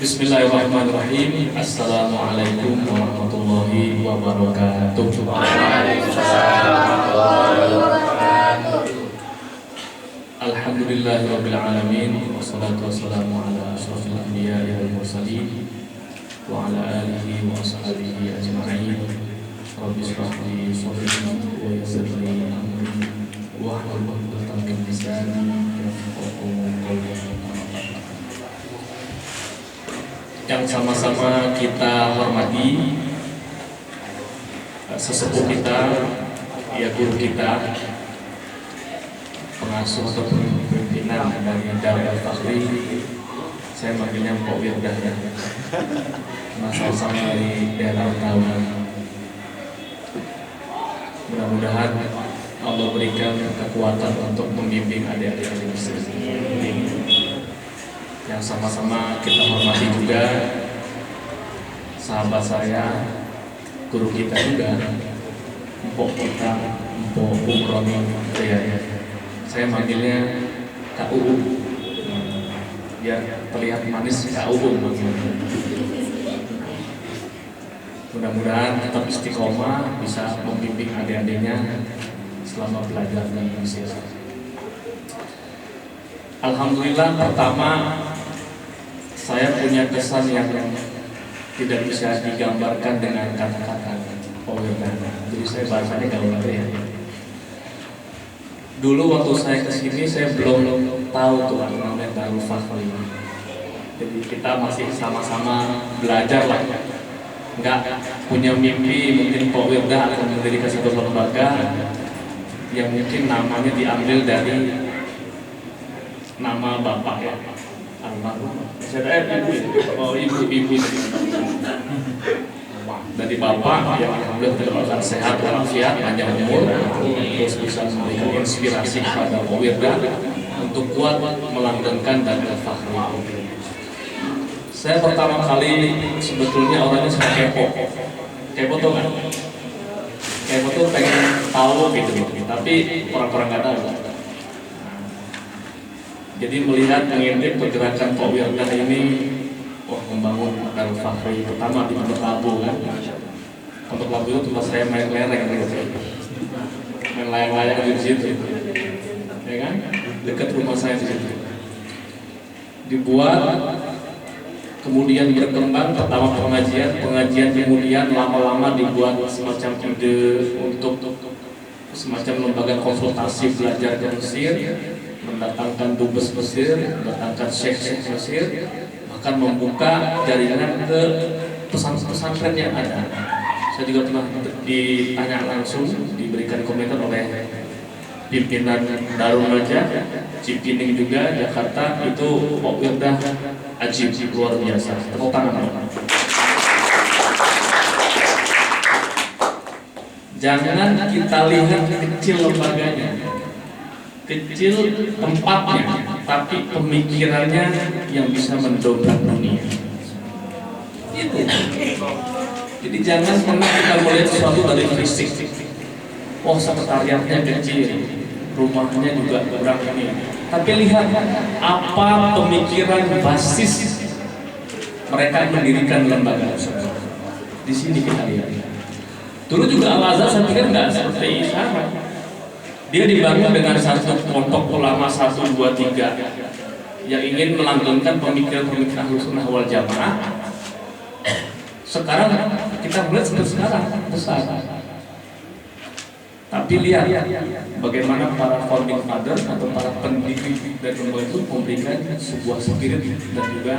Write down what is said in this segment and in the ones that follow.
Bismillahirrahmanirrahim. Assalamualaikum warahmatullahi wabarakatuh. Waalaikumsalam warahmatullahi wabarakatuh. Alhamdulillahirabbil alamin wassalatu wassalamu ala asyrofil anbiya'i wal mursalin wa ala alihi wa ashabihi ajma'in. Rabbi shrah li sadri wa yassir li amri wahlul 'uqdatam min lisani yafqahu qawli. Yang sama-sama kita hormati sesepuh kita, ya guru kita, pengasuh atau pimpinan dari Darul Fakhri. Saya manggilnya Pak Wirdah ya, sama-sama dari daerah Utara. Mudah-mudahan Allah berikan kekuatan untuk membimbing adik-adik ini. Yang sama-sama kita hormati juga sahabat saya, guru kita juga, empok kita, empok Umroni ya. Saya manggilnya Kak Uum, biar terlihat manis Kak Uum. Mudah-mudahan tetap istiqomah, bisa membimbing adik-adiknya selama belajar dan Mesir. Alhamdulillah, pertama saya punya kesan yang tidak bisa digambarkan dengan kata-kata. Jadi saya bahasanya gaul ya. Dulu waktu saya kesini saya belum tahu tuh namanya Darul Fakhri. Jadi kita masih sama-sama belajar lah. Enggak punya mimpi mungkin Pak Wirdah akan mendirikan satu lembaga yang mungkin namanya diambil dari nama bapak ya, almarhum. Saya ibu dari bapak yang alhamdulillah terdapat sehat walafiat, panjang umur, terus bisa memberikan inspirasi kepada Pak Wirdah untuk kuat melanggengkan Darul Fakhri. Saya pertama kali sebetulnya orangnya suka kepo tuh kan, kepo tuh pengen tahu gitu, tapi orang-orang nggak tahu. Jadi melihat mengintip pergerakan Pak Wirdah ini, membangun Darul Fakhri pertama di Pondok Labu kan. Pondok Labu itu tempat saya main lereng gitu, main layang-layang di situ, ya kan, dekat rumah saya di situ. Dibuat, kemudian berkembang, pertama pengajian kemudian lama-lama dibuat semacam ide untuk semacam lembaga konsultasi belajar di Mesir, mendatangkan dubes Mesir, mendatangkan syekh Mesir, bahkan membuka jaringan ke pesantren yang ada. Saya juga pernah ditanya langsung, diberikan komentar oleh pimpinan Darul Najah, Cipining juga, Jakarta, itu Pak Wirdah ajib, luar biasa. Tepuk tangan. Jangan kita lihat kecil lembaganya, kecil tempatnya, tapi pemikirannya yang bisa mendobrak dunia. Itu. Jadi jangan pernah kita melihat sesuatu dari fisik. Oh, sekretariatnya kecil, rumahnya juga kurang ini. Tapi lihat apa pemikiran basis mereka mendirikan lembaga tersebut. Di sini kita lihat. Dulu juga Al-Azhar saya pikir nggak seperti sekarang. Dia dibangun dengan satu kelompok ulama 1, 2, 3 yang ingin melanggengkan pemikiran-pemikiran Ahlus Sunnah wal Jamaah. Sekarang kita melihat seperti sekarang besar. Tapi lihat bagaimana para founding father atau para pendiri dan lembaga itu memberikan sebuah spirit dan juga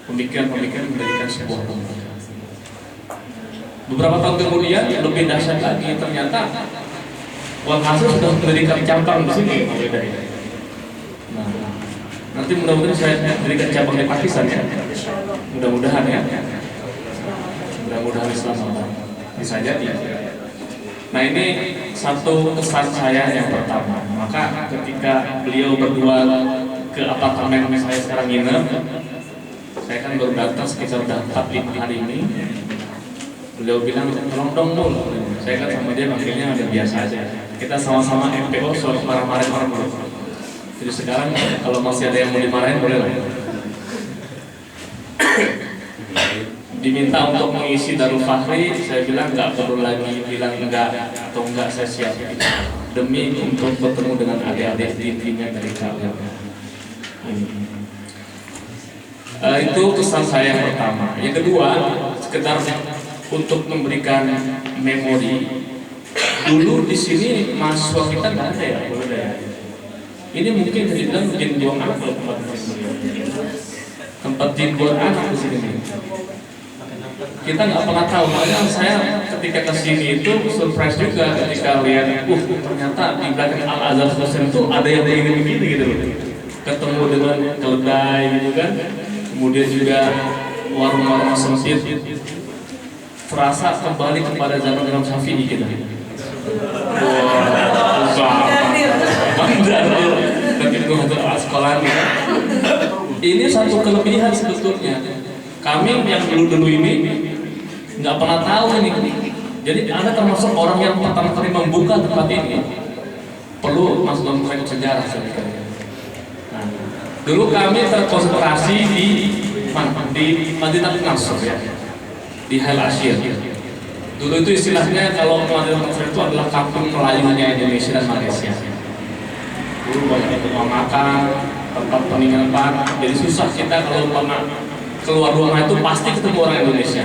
pemikiran-pemikiran mendirikan sebuah lembaga. Beberapa tahun kemudian lebih dahsyat lagi, ternyata Walhasil sudah mendirikan cabang di sini. Nah, nanti mudah-mudahan saya mendirikan cabang di Pakistan ya. Mudah-mudahan ya. Mudah-mudahan Islam bisa jadi. Nah, ini satu kesan saya yang pertama. Maka ketika beliau berdua ke apartemen saya sekarang nginep, saya kan baru datang sekitar 4-5 hari ini. Beliau bilang, tolong dong dulu. Saya kan sama dia manggilnya udah biasa aja. Kita sama-sama MPO soal marah-marahin orang dulu. Jadi sekarang kalau masih ada yang mau dimarahin boleh lah. diminta untuk mengisi Darul Fahri, saya bilang nggak perlu lagi bilang enggak atau enggak, saya siap demi untuk bertemu dengan adik-adik intinya dari kalian. Itu pesan saya yang pertama. Yang kedua, sekedar untuk memberikan memori. Dulu di sini mahasiswa kita nggak ada ya, ini mungkin dibilang jin buang anak loh tempat jin buang anak di sini. Kita nggak pernah tahu, makanya saya ketika kesini itu surprise juga ketika lihat, ternyata di belakang Al Azhar Dosen itu ada yang begini-begini gitu loh. Ketemu dengan keledai gitu kan, kemudian juga warung-warung sempit, terasa kembali kepada zaman Imam Syafi'i gitu. Tapi untuk sekolah ini satu kelebihan sebetulnya. Kami yang dulu ini nggak pernah tahu ini. Jadi Anda termasuk orang yang pertama kali membuka tempat ini. Perlu masuk dalam rekod sejarah sebetulnya. Nah, dulu kami terkonsentrasi di Madinah Nasr ya, di Hal Asyir. Dulu itu istilahnya kalau Madinah Nasr itu adalah kampung Melayunya Indonesia dan Malaysia. Dulu banyak rumah makan, tempat penginapan, jadi susah kita kalau keluar rumah itu pasti ketemu orang Indonesia.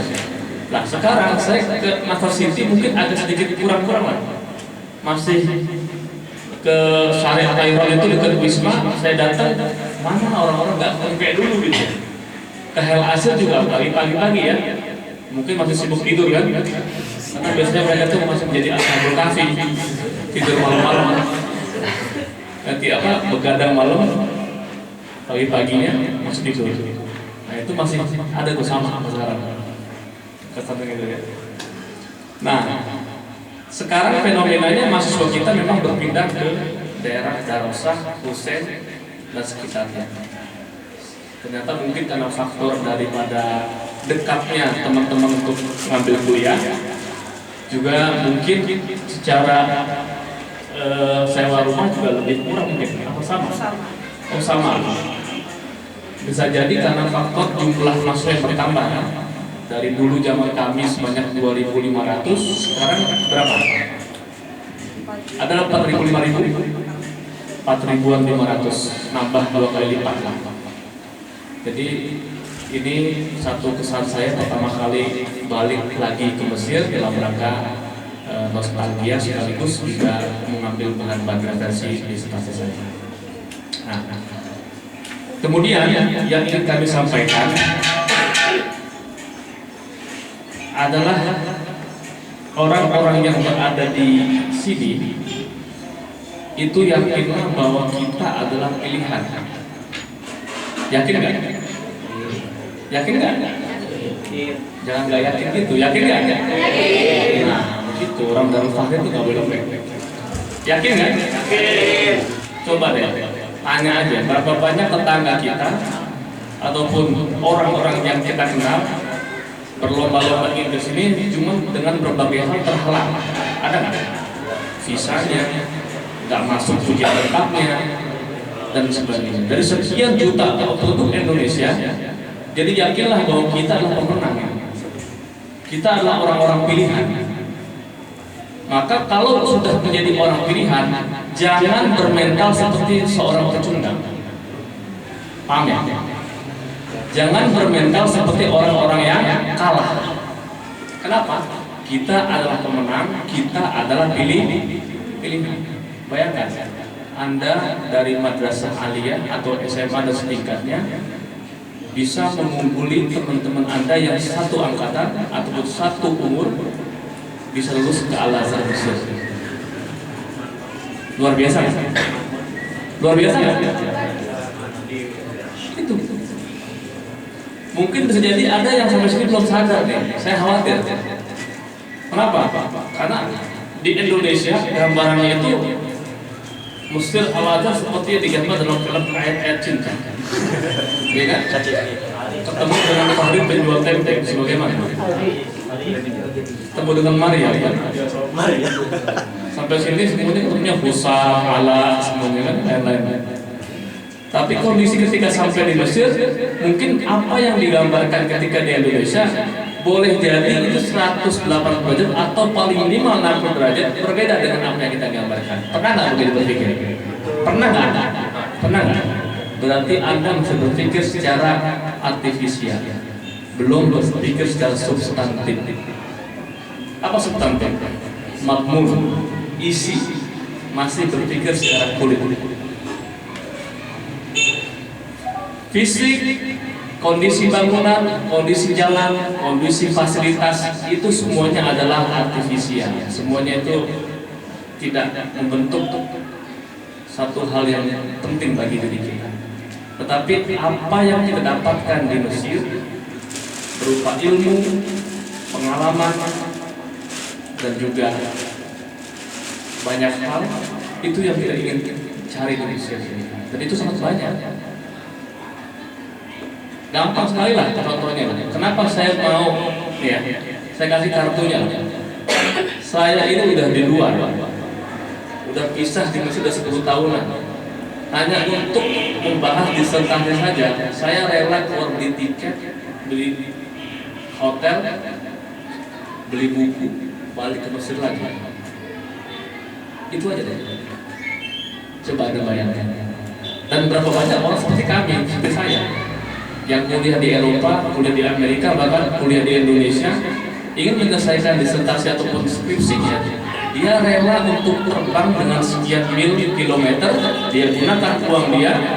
Nah sekarang saya ke Nasr City mungkin agak sedikit kurang-kurang lah. Masih ke Syariah Taiwan itu dekat Wisma, saya datang, mana orang-orang nggak kayak dulu gitu. Ke Hal Asyir juga pagi-pagi ya, mungkin masih sibuk tidur kan, karena biasanya mereka tuh masih menjadi ashabul kahfi, tidur malam-malam, nanti begadang malam, pagi-paginya masih tidur. Nah itu masih ada tuh sama sekarang, kesannya gitu ya. Nah sekarang fenomenanya mahasiswa kita memang berpindah ke daerah Darusah, Husein dan sekitarnya. Ternyata mungkin karena faktor daripada dekatnya teman-teman untuk mengambil kuliah, juga mungkin secara sewa rumah juga lebih kurang mungkin. Apa sama? Oh sama. Bisa jadi karena faktor jumlah mahasiswa yang bertambah ya. Dari dulu zaman kami sebanyak 2.500, sekarang berapa? Ada 4.500, 4.500, nambah 2 kali lipat lah. Jadi ini satu kesan saya pertama kali balik lagi ke Mesir dalam rangka nostalgia sekaligus juga mengambil bahan referensi disertasi saya. Nah, kemudian yang ingin kami sampaikan adalah orang-orang yang berada di sini itu yakinlah bahwa kita adalah pilihan. Yakin nggak? Yakin nggak? Jangan nggak yakin gitu. Yakin nggak? Nah, begitu orang Darul Fahri itu nggak boleh fake. Yakin nggak? Yakin. Coba deh, tanya aja berapa banyak tetangga kita ataupun orang-orang yang kita kenal berlomba-lomba ingin ke sini cuma dengan berbagai hal terhalang. Ada nggak? Visanya nggak masuk ujian lengkapnya dan sebagainya. Dari sekian juta penduduk Indonesia, jadi yakinlah bahwa kita adalah pemenang. Kita adalah orang-orang pilihan. Maka kalau sudah menjadi orang pilihan, jangan bermental seperti seorang pecundang. Paham ya? Jangan bermental seperti orang-orang yang kalah. Kenapa? Kita adalah pemenang, kita adalah pilihan. Bayangkan, Anda dari madrasah aliyah atau SMA dan setingkatnya bisa mengungguli teman-teman Anda yang satu angkatan ataupun satu umur bisa lulus ke Al Azhar Mesir. Luar biasa kan? Luar biasa kan? Itu. Mungkin bisa jadi ada yang sampai sini belum sadar nih. Saya khawatir. Kenapa? Karena di Indonesia gambarannya itu Mesir Al Azhar seperti yang digambar dalam film ayat-ayat cinta. Iya kan? Ketemu dengan Fahri penjual tempe sebagaimana? Ketemu dengan Maria kan? Sampai sini semuanya ketemunya Busa, Ala, semuanya kan lain-lain. Tapi kondisi ketika sampai di Mesir, mungkin apa yang digambarkan ketika di Indonesia boleh jadi itu 180 derajat atau paling minimal 60 derajat berbeda dengan apa yang kita gambarkan. Pernah nggak begitu berpikir? Pernah nggak? Pernah nggak? Berarti Anda bisa berpikir secara artifisial, belum berpikir secara substantif. Apa substantif? Makmur, isi, masih berpikir secara kulit. Fisik, kondisi bangunan, kondisi jalan, kondisi fasilitas itu semuanya adalah artifisial. Semuanya itu tidak membentuk satu hal yang penting bagi diri kita. Tetapi apa yang kita dapatkan di Mesir berupa ilmu, pengalaman, dan juga banyak hal itu yang kita ingin cari di Mesir. Dan itu sangat banyak. Gampang sekali lah contohnya. Kenapa saya mau, ya, saya kasih kartunya. Saya ini udah di luar, udah pisah di Mesir sudah 10 tahunan. Hanya untuk membahas di disertasi saja, saya rela keluar beli tiket, beli hotel, beli buku, balik ke Mesir lagi. Itu aja deh. Coba Anda bayangkan. Dan berapa banyak orang seperti kami, seperti saya, yang kuliah di Eropa, kuliah di Amerika, bahkan kuliah di Indonesia, ingin menyelesaikan disertasi ataupun skripsinya, dia rela untuk terbang dengan sekian mil kilometer, dia gunakan uang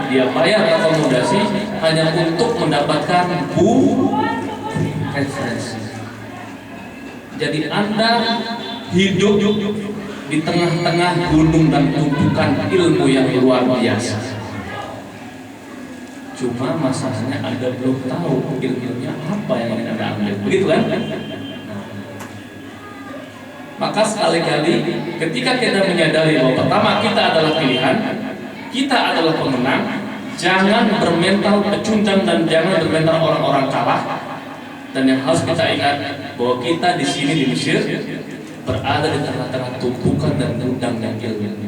dia bayar akomodasi hanya untuk mendapatkan referensi. Jadi Anda hidup di tengah-tengah gunung dan tumpukan ilmu yang luar biasa. Cuma masalahnya Anda belum tahu ilmunya apa yang ingin Anda ambil, begitu kan? Maka sekali-kali ketika kita menyadari bahwa pertama kita adalah pilihan, kita adalah pemenang, jangan bermental pecundang dan jangan bermental orang-orang kalah. Dan yang harus kita ingat bahwa kita di sini di Mesir berada di tengah-tengah tumpukan dan gudang yang ilmu.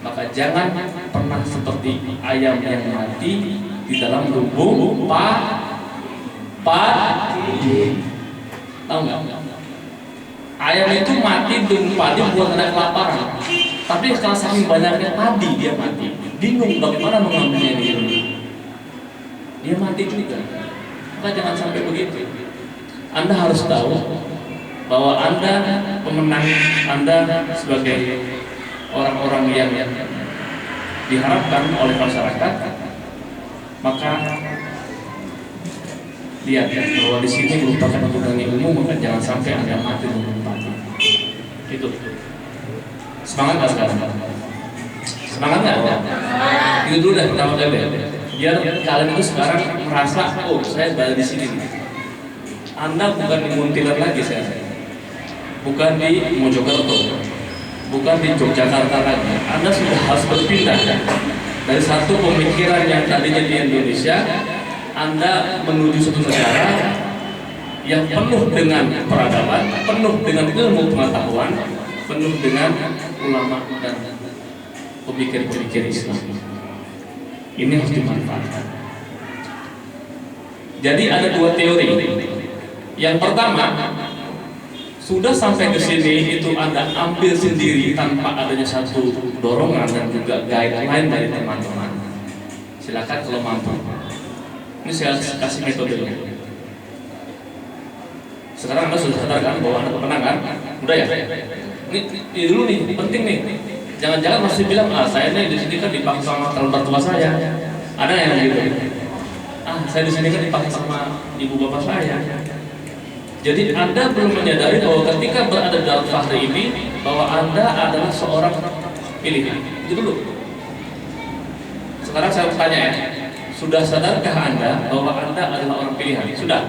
Maka jangan pernah seperti ayam yang mati di dalam lubung padi. Tahu nggak? Ayam itu mati di lubung padi bukan karena kelaparan, tapi kalau saking banyaknya padi dia mati. Bingung bagaimana mengambilnya ini. Dia mati juga. Maka jangan sampai begitu. Anda harus tahu bahwa Anda pemenang, Anda sebagai orang-orang yang diharapkan oleh masyarakat. Maka lihat bahwa di sini merupakan mengurangi ilmu, maka jangan sampai Anda mati melupakan. Itu. Semangat nggak sekarang? Semangat nggak? Itu dulu deh pertama kali. Biar kalian itu sekarang merasa, oh saya berada di sini. Anda bukan di Muntilan lagi saya. Bukan di Mojokerto, bukan di Yogyakarta lagi. Anda sudah harus berpindah dari satu pemikiran yang tadinya di Indonesia, Anda menuju suatu negara yang penuh dengan peradaban, penuh dengan ilmu pengetahuan, penuh dengan ulama dan pemikir-pemikir Islam. Ini harus dimanfaatkan. Jadi ada dua teori. Yang pertama, sudah sampai ke sini itu Anda ambil sendiri tanpa adanya satu dorongan dan juga guideline dari teman-teman. Silakan kalau mampu. Ini saya kasih metodenya. Sekarang Anda sudah sadar kan bahwa Anda pemenang kan? Udah ya? Ini dulu nih, penting nih. Jangan-jangan masih bilang, saya nih di sini kan dipaksa sama calon mertua saya. Ada yang gitu. Saya di sini kan dipaksa sama ibu bapak saya. Jadi Anda belum menyadari bahwa ketika berada dalam fase ini bahwa Anda adalah seorang pilihan. Itu dulu. Sekarang saya bertanya ya, sudah sadarkah Anda bahwa Anda adalah orang pilihan? Sudah.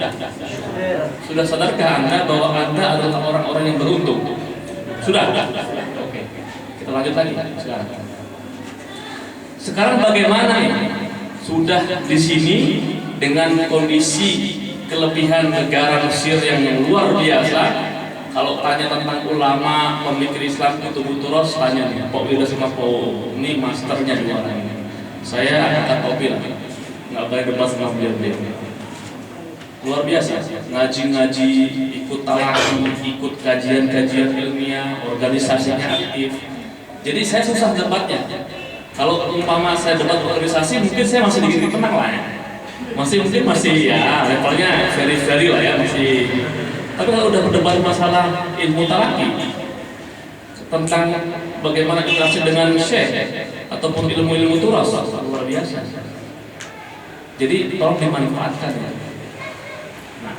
Sudah sadarkah Anda bahwa Anda adalah orang-orang yang beruntung? Sudah. Oke. Kita lanjut lagi sekarang. Sekarang bagaimana ini? Sudah di sini dengan kondisi kelebihan negara Mesir yang luar biasa. Kalau tanya tentang ulama, pemikir Islam, Kutubuturos, tanya nih, Pak Wida sama Pak ini masternya di mana ini. Saya angkat topi lah, nggak boleh debat sama beliau. Luar biasa, ngaji-ngaji, ikut talaki, ikut kajian-kajian ilmiah, organisasinya aktif. Jadi saya susah debatnya. Kalau umpama saya debat organisasi, mungkin saya masih dikit-dikit menang lah ya. Masih ya levelnya very lah ya masih. Tapi kalau udah berdebat masalah ilmu talaki tentang bagaimana interaksi dengan syekh ataupun ilmu-ilmu turas, luar biasa. Jadi tolong dimanfaatkan ya. Nah,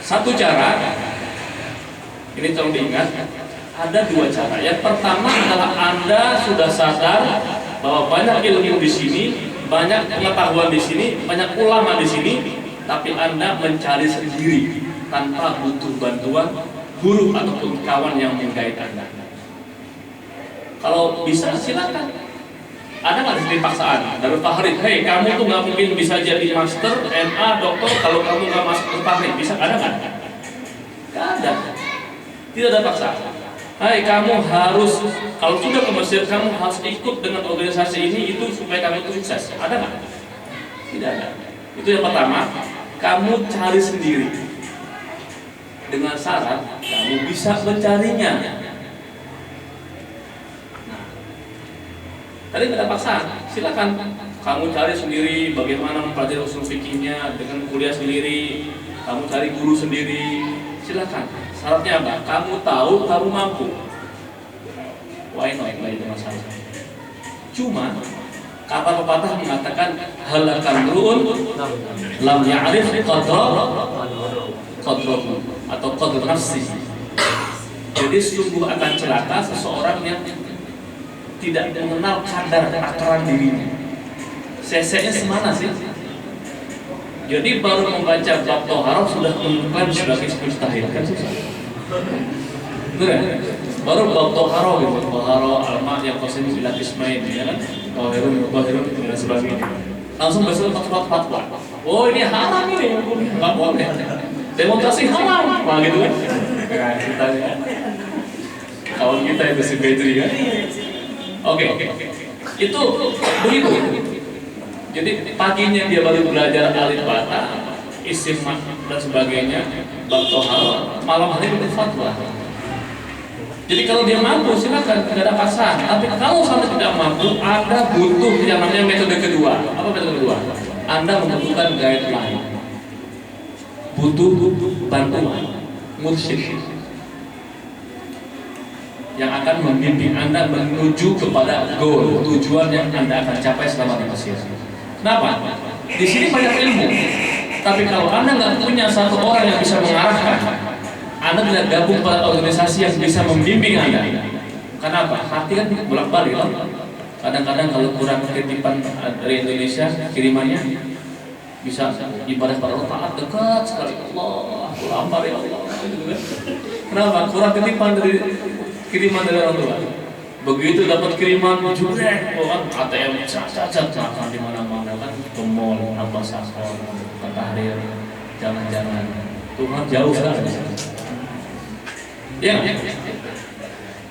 satu cara ini tolong diingat, ada dua cara. Yang pertama adalah Anda sudah sadar bahwa banyak ilmu di sini, banyak pengetahuan di sini, banyak ulama di sini, tapi Anda mencari sendiri tanpa butuh bantuan guru ataupun kawan yang menggait Anda. Kalau bisa silakan. Ada nggak di sini paksaan dari Fahri? Hei, kamu tuh nggak mungkin bisa jadi master, MA, dokter kalau kamu nggak masuk ke Fahri. Bisa? Ada nggak? Nggak ada. Tidak ada paksaan. Hai, kamu harus, kalau sudah ke Mesir, kamu harus ikut dengan organisasi ini itu supaya kamu itu sukses. Ada nggak? Tidak ada. Itu yang pertama. Kamu cari sendiri dengan syarat kamu bisa mencarinya. Nah, tadi nggak ada paksaan. Silakan kamu cari sendiri bagaimana mempelajari usul fikihnya dengan kuliah sendiri. Kamu cari guru sendiri. Silakan. Syaratnya apa? Kamu tahu, kamu mampu. Why not? Nggak itu masalah. Cuma kata pepatah mengatakan halakan ru'un lam ya'rif qadrahu atau qadr nafsi. Jadi sungguh akan celaka seseorang yang tidak mengenal kadar takaran dirinya. CC-nya semana sih? Jadi baru membaca bab Toharoh sudah mengklaim sebagai mustahil, kan susah. Betul ya? Baru bab Toharoh gitu, Toharoh alma yang qasim bila ismail, ya kan? Tohirun dan sebagainya. Langsung besok fatwa. Oh ini haram ini, nggak boleh. Demonstrasi haram, wah gitu kan? Nah, kita kawan kita itu si Petri kan? Oke. Itu begitu. Jadi paginya dia baru belajar alif bata, isim dan sebagainya, bab Toharoh, malam hari itu fatwa. Jadi kalau dia mampu silakan, tidak ada paksaan. Tapi kalau sampai tidak mampu, Anda butuh yang namanya metode kedua. Apa metode kedua? Anda membutuhkan guideline, butuh bantuan mursyid yang akan membimbing Anda menuju kepada goal, tujuan yang Anda akan capai selama di Mesir. Kenapa? Di sini banyak ilmu, tapi kalau Anda nggak punya satu orang yang bisa mengarahkan, Anda tidak gabung pada organisasi yang bisa membimbing Anda. Kenapa? Hati kan bolak-balik loh. Kadang-kadang kalau kurang titipan dari Indonesia kirimannya bisa ibadah pada Allah taat dekat sekali. Allah, aku lapar ya Allah. Kenapa? Kurang titipan dari kiriman dari orang tua. Begitu dapat kiriman jurek, ATM cacat di mana-mana kan, ke mall, Abbas Asor, ke Tahrir, jangan-jangan Tuhan jauh sekali. Ya.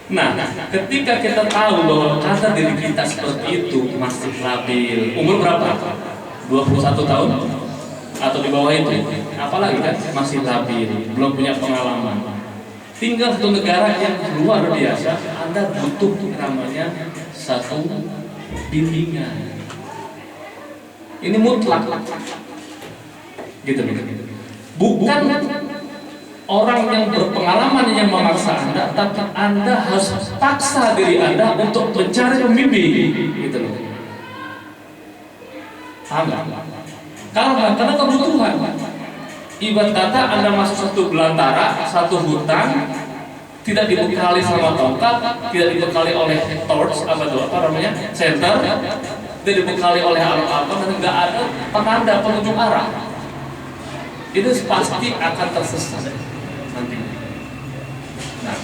Nah, ketika kita tahu bahwa kadar diri kita seperti itu masih labil, umur berapa? 21 tahun atau di bawah itu, apalagi kan masih labil, belum punya pengalaman. Tinggal satu negara yang luar biasa, Anda butuh namanya satu bimbingan. Ini mutlak, gitu. Bukan orang yang berpengalaman yang memaksa Anda, tapi Anda harus paksa diri Anda untuk mencari pembimbing, gitu loh. Paham nggak? Karena kebutuhan. Ibarat kata Anda masuk satu belantara, satu hutan, tidak dibekali sama tongkat, tidak dibekali oleh torch, apa namanya, center, tidak dibekali oleh apa, dan nggak ada penanda penunjuk arah. Itu pasti akan tersesat nanti. Nah,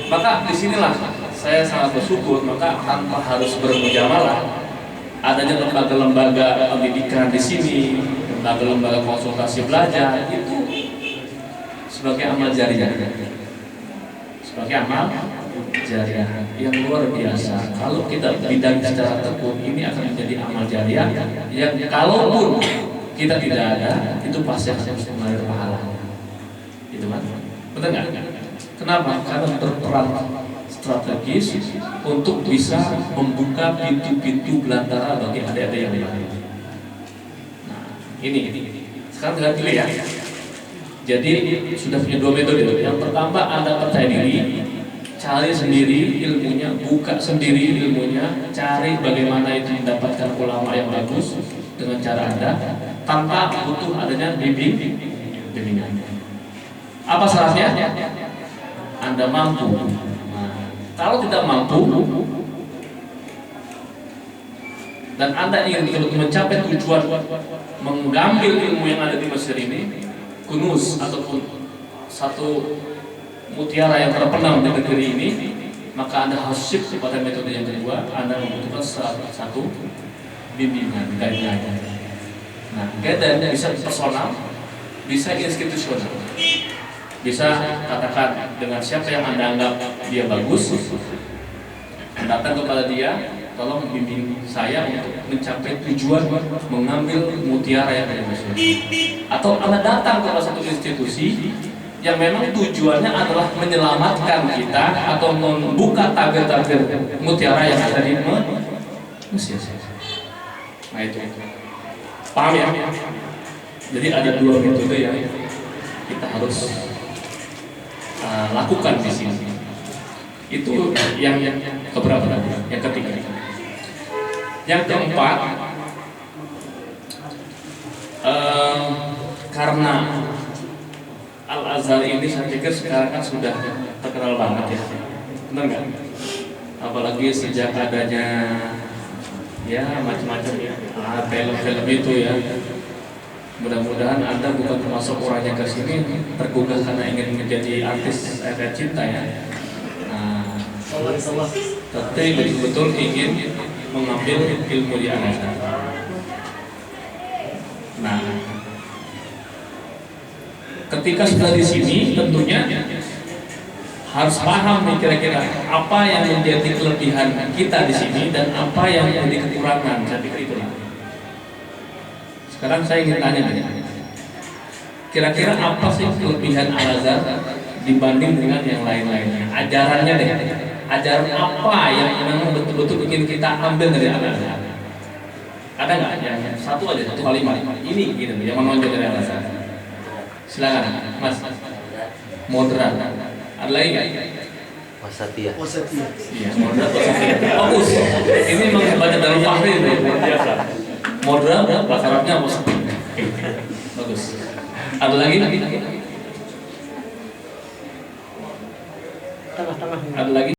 maka disinilah saya sangat bersyukur, maka tanpa harus bermujamalah, adanya lembaga-lembaga pendidikan di sini, lembaga konsultasi belajar itu sebagai amal jariah, sebagai amal jariah yang luar biasa. Kalau kita bidang secara tekun, ini akan menjadi amal jariah yang kalaupun kita tidak ada, itu pasti akan mengalir pahala. Itu kan? Benar nggak? Kenapa? Karena berperan strategis untuk bisa membuka pintu-pintu belantara bagi adik-adik yang lain. Nah, ini sekarang tinggal pilih ya. Jadi sudah punya dua metode. Yang pertama, Anda percaya diri, cari sendiri ilmunya, buka sendiri ilmunya, cari bagaimana itu mendapatkan ulama yang bagus dengan cara Anda, tanpa butuh adanya bimbingan. Apa syaratnya? Anda mampu. Nah, kalau tidak mampu dan Anda ingin mencapai tujuan mengambil ilmu yang ada di Mesir ini, kunus ataupun satu mutiara yang terpendam di negeri ini, maka Anda harus shift kepada metode yang kedua. Anda membutuhkan satu bimbingan, guideline. Nah, guideline bisa personal, bisa institusional. Bisa katakan dengan siapa yang Anda anggap dia bagus, datang kepada dia, tolong bimbing saya untuk mencapai tujuan mengambil mutiara yang ada di Mesir. Atau Anda datang kepada satu institusi yang memang tujuannya adalah menyelamatkan kita atau membuka tabir-tabir mutiara yang ada di Mesir. Nah itu, paham ya? Jadi ada dua metode yang kita harus lakukan di sini. Itu yang keberapa? Yang ketiga. Yang keempat, karena Al-Azhar ini saya pikir sekarang kan sudah terkenal banget ya, benar nggak? Apalagi sejak adanya ya macam-macam ya film-film itu ya. Mudah-mudahan Anda bukan termasuk orang yang kesini tergugah karena ingin menjadi artis ayat cinta ya. Nah, tapi betul-betul ingin mengambil ilmu di Al-Azhar. Nah, ketika sudah di sini tentunya harus paham nih kira-kira apa yang menjadi kelebihan kita di sini dan apa yang menjadi kekurangan. Saya pikir itu. Sekarang saya ingin tanya nih, kira-kira apa sih kelebihan Al-Azhar dibanding dengan yang lain-lainnya? Ajarannya deh, ajaran apa yang memang betul-betul ingin kita ambil dari Al-Azhar? Ada nggak yang satu aja, satu kalimat ini gitu yang menonjol dari Al-Azhar? Silakan, Mas. Moderat. Ada lagi nggak? Wasatiyah. Iya, moderat, wasatiyah. Fokus. Ini memang baca dalam Fahri itu luar biasa. Moderat, bahasa Arabnya wasatiyah. Bagus. Ada lagi? Tengah-tengah. Ada lagi?